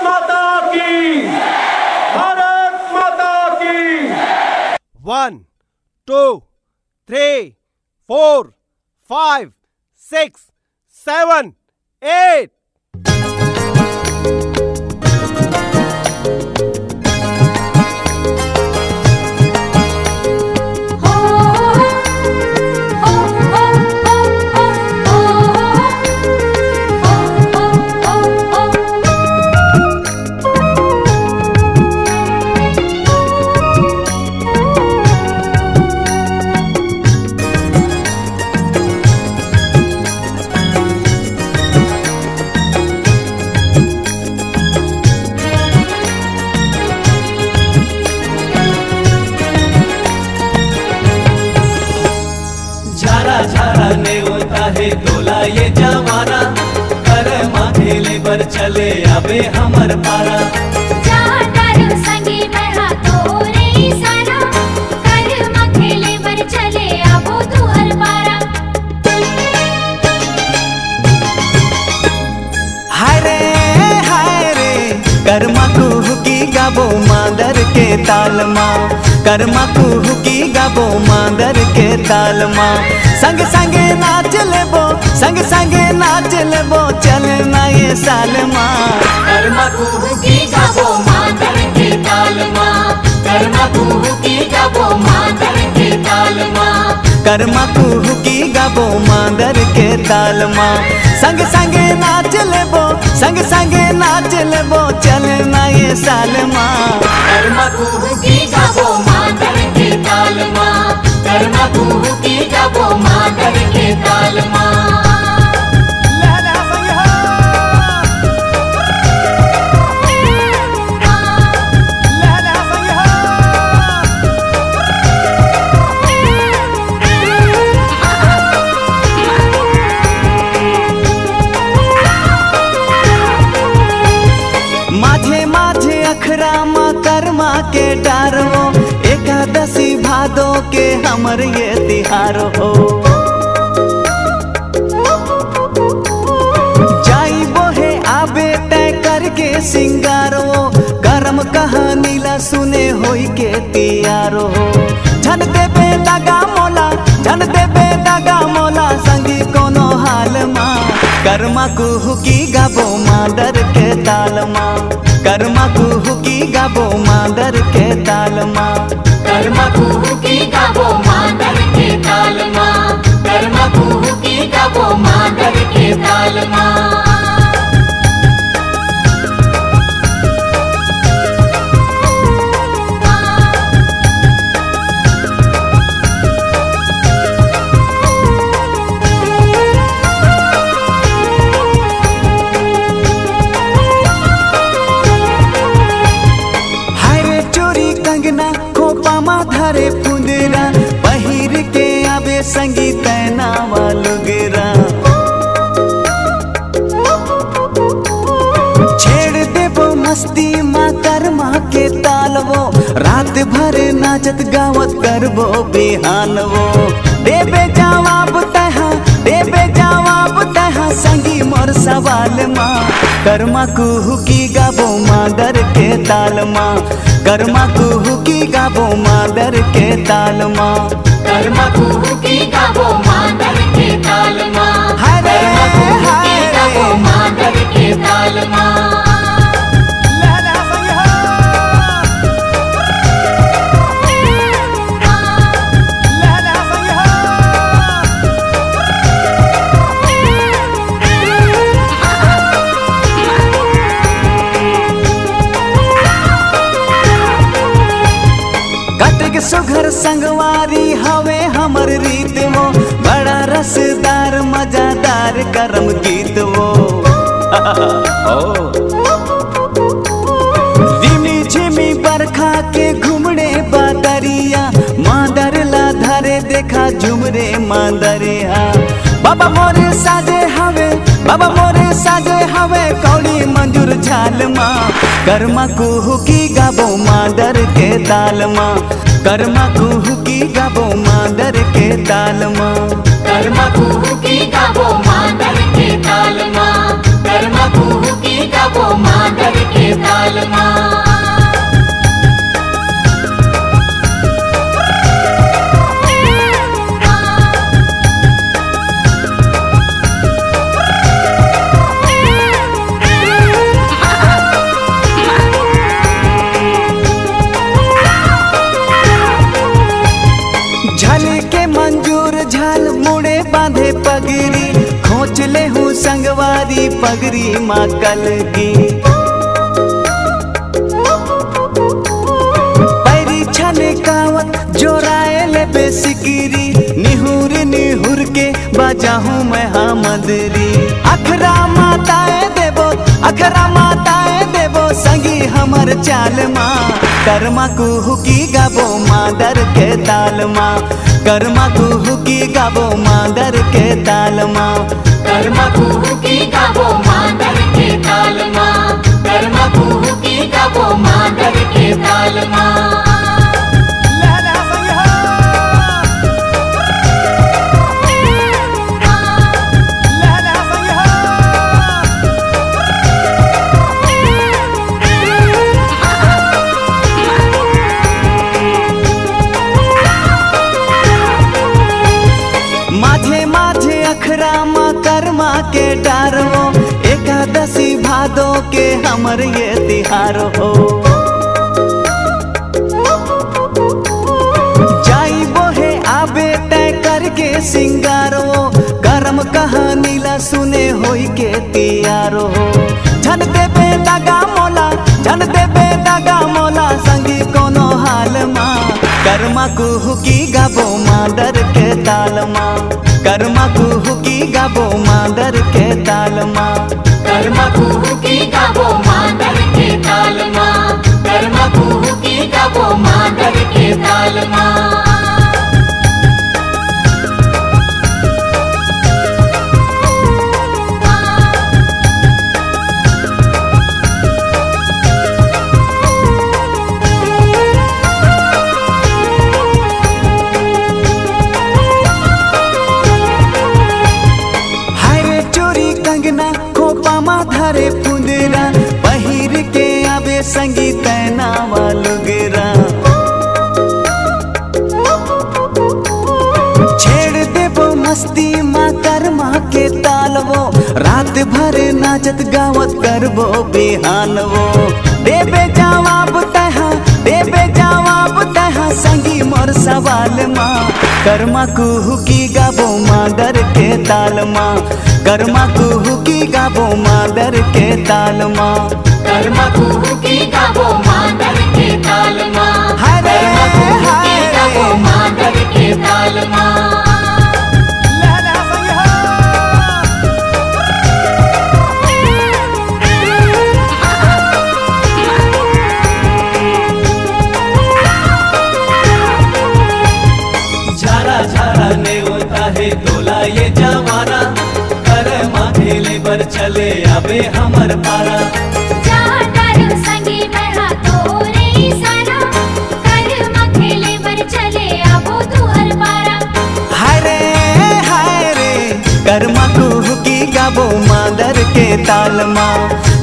माता की, भारत माता की। 1 2 3 4 5 6 7 8। तोला ये जमाना कर माथेले पर चले आबे हमर पारा। संगी महा तोरे सारा कर माथेले पर चले आबो तुहर पारा। हाय रे कर्मा कुहुकी गाबो मादर के ताल माँ, कर्मा कुहुकी गाबो मादर के ताल माँ। संग संगे नाच लेबो, संग संगे नाच लेबो, चलना ये साल माँ। कर्मा कुहुकी गाबो मादर के ताल माँ, कर्मा कुहुकी गाबो मादर के ताल माँ। कर्मा कुहुकी गाबो मादर के ताल माँ। संग संगे नाच लेबो, संग संगे नाच लेबो, चलना ये साल माँ। कर्मा कुहुकी गाबो मादर के ताल माँ, कर्मा कुहुकी गाबो मादर के ताल माँ। माझे माझे अखरा माँ कर्मा के डारो, एकादशी भादो के हमर ये तिहार हो। जाई बोहे आबे तय करके सिंगारो, करम कहानी ला सुने होई के तियारो। झन देबे लगा मोला, झन देबे लगा मोला, संगी कोनो हाल माँ। कर्मा कुहुकी गाबो मादर के ताल माँ, कर्मा कुहुकी गाबो मादर के ताल माँ। कर्मा कुहुकी गाबो मादर के ताल माँ, कर्मा कुहुकी गाबो मादर के ताल माँ। धरे फुंदरा पहिर के आबे संगीत नावा लुगरा। छेड़ देबो मस्ती माँ कर्मा के तालवो, रात भर नाचत गावत करबो बिहानवो। देबे जवाब तहा, देबे जवाब तहा, संगी मोर सवाल माँ। कर्मा कुहुकी गाबो मादर के ताल माँ, कर्मा कुहुकी गाबो मादर के ताल माँ। कर्मा कुहुकी गाबो मादर के ताल माँ, कर्मा कुहुकी गाबो मादर के ताल माँ। सुघर संगवारी हवे हमर रीत वो, बड़ा रसदार मजादार करम गीत वो। रिमी झिमी बरखा के घुमड़े बादरिया, मादर ला धरे देखा झुमरे मादरिया। बाबा मोरे साजे हवे, बाबा मोरे साजे हवे, कौड़ी मंजूर झाल माँ। कर्मा कुहुकी गाबो मादर के ताल माँ, कर्मा कुहुकी गाबो मादर के ताल माँ। कर्मा कुहुकी गाबो मादर के ताल माँ, कर्मा कुहुकी गाबो मादर के ताल माँ। झलके मंजूर झाल मुड़े बांधे पगड़ी, खोच ले हूँ संगवारी पगड़ी माँ कलगी। पैरी छले कावत जोराए ले बेसिकिरी, निहुर निहुर के बजाहूँ मैं हाँ मदरी। अखरा माताएं देवो, अखरा माताएं देवो संगी हमर चाल माँ। कर्मा कुहू की गाबो मादर के ताल माँ, कर्मा कुहू की गाबो मादर के ताल माँ। कर्मा कुहू की गाबो मादर के ताल माँ, कर्मा कुहू की गाबो मादर के ताल माँ। माझे माझे अखरा माँ कर्मा के डार हो, एकादशी भादो के हमर ये तिहार हो। जाई बोहे आबे तय करके सिंगार हो, कर्म कहानी ला सुने होई के तियार हो। झन देबे दगा मोला, झन देबे दगा मोला संगी कोनो हाल माँ। कर्मा कुहू की गाबो मादर के ताल माँ, कर्मा कुहू की गाबो मादर के ताल माँ। कर्मा कुहू की गाबो मादर के ताल माँ, कर्मा कुहू की गाबो मादर के ताल माँ। धरे फुंदरा पहिर के आवे संगीत नावा लुगरा। छेड़ देबो मस्ती माँ कर्मा के तालवो, रात भर नाचत गावत करबो बिहानवो। देबे जवाब तहा, देबे जवाब तहा संगी मोर सवाल माँ। कर्मा कुहू की गाबो मादर के ताल माँ, कर्मा कुहू की गाबो मादर के ताल माँ। कर्मा कुहू की गाबो मादर के ताल माँ, कर्मा कुहू की गाबो मादर के ताल माँ। झारा झारा ने होता है तोला ये जमाना, कर्मा खेले बर चले आबे हमर पारा। संगी बड़ा तोरे सारा, कर्मा खेले बर चले आबो तुहर पारा। हाय रे कर्मा कुहू की गाबो मादर के ताल माँ,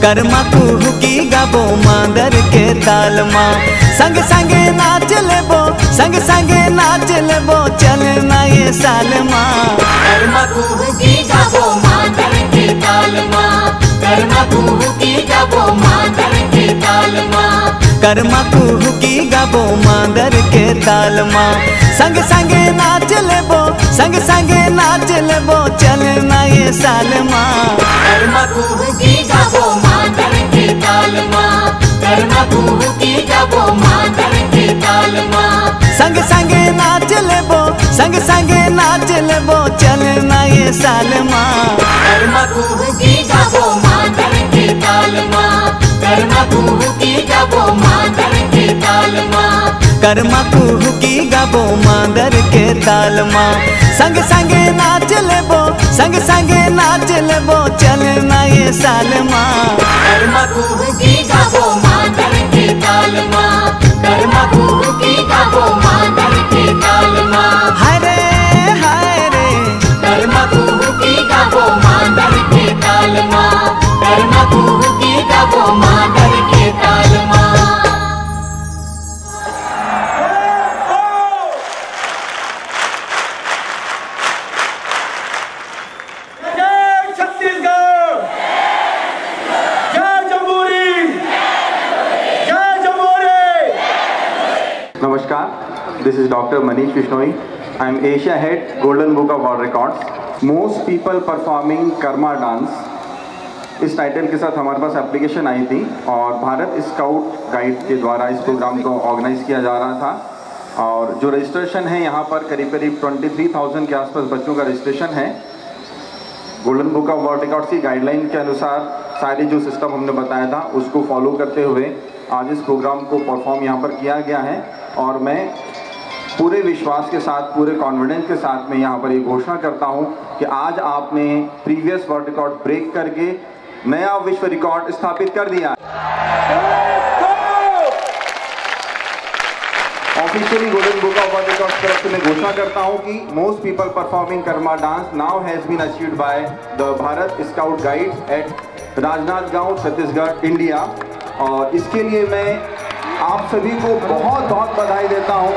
कर्मा कुहू की गाबो मादर के ताल माँ। संग संगे नाच लेबो, संग संगे नाच लेबो चलना ये साल माँ। कर्मा कुहू की गाबो मादर के ताल माँ, कर्मा कुहू की गाबो मादर के ताल माँ। कर्मा कुहू की गाबो मादर के ताल माँ। संग संगे नाच लेबो, संग संगे नाच लेबो चलना ये साल माँ। कर्मा कुहू की गाबो मादर के ताल माँ, कर्मा कुहू की गाबो मादर के ताल माँ। संग संगे नाच लेबो, संग संगे नाच लेबो चलना ये साल माँ। कर्मा कुहू की गाबो मादर के ताल माँ, कर्मा कुहू की गाबो मादर के ताल माँ। कर्मा कुहू की गाबो मादर के ताल माँ। संग संगे नाच लेबो, संग संगे नाच लेबो चलना ये साल माँ। कर्मा कुहू की गाबो मादर के ताल माँ, कर्मा कुहू की गाबो मादर के ताल माँ। हाय रे कर्मा कुहू की गाबो मादर के ताल माँ, कर्मा कुहू की गाबो मादर के Namaskar, this is Dr. Manish Vishnoi. I am Asia Head, Golden Book of World Records. Most people performing Karma dance, इस टाइटल के साथ हमारे पास एप्लीकेशन आई थी और भारत स्काउट गाइड के द्वारा इस प्रोग्राम को ऑर्गेनाइज किया जा रहा था। और जो रजिस्ट्रेशन है यहाँ पर करीब 23,000 के आसपास बच्चों का रजिस्ट्रेशन है। Golden book of world records की गाइडलाइन के अनुसार सारे जो सिस्टम हमने बताया था उसको फॉलो करते हुए आज इस प्रोग्राम को परफॉर्म यहाँ पर किया गया है। और मैं पूरे विश्वास के साथ, पूरे कॉन्फिडेंस के साथ मैं यहाँ पर ये घोषणा करता हूँ कि आज आपने प्रीवियस वर्ल्ड रिकॉर्ड ब्रेक करके नया विश्व रिकॉर्ड स्थापित कर दिया। Officially golden book of world records तरफ से मैं घोषणा करता हूँ कि most people performing Karma dance now has been achieved by the Bharat scout guides at Rajnandgaon, Chhattisgarh, India. और इसके लिए मैं आप सभी को बहुत बहुत बधाई देता हूँ।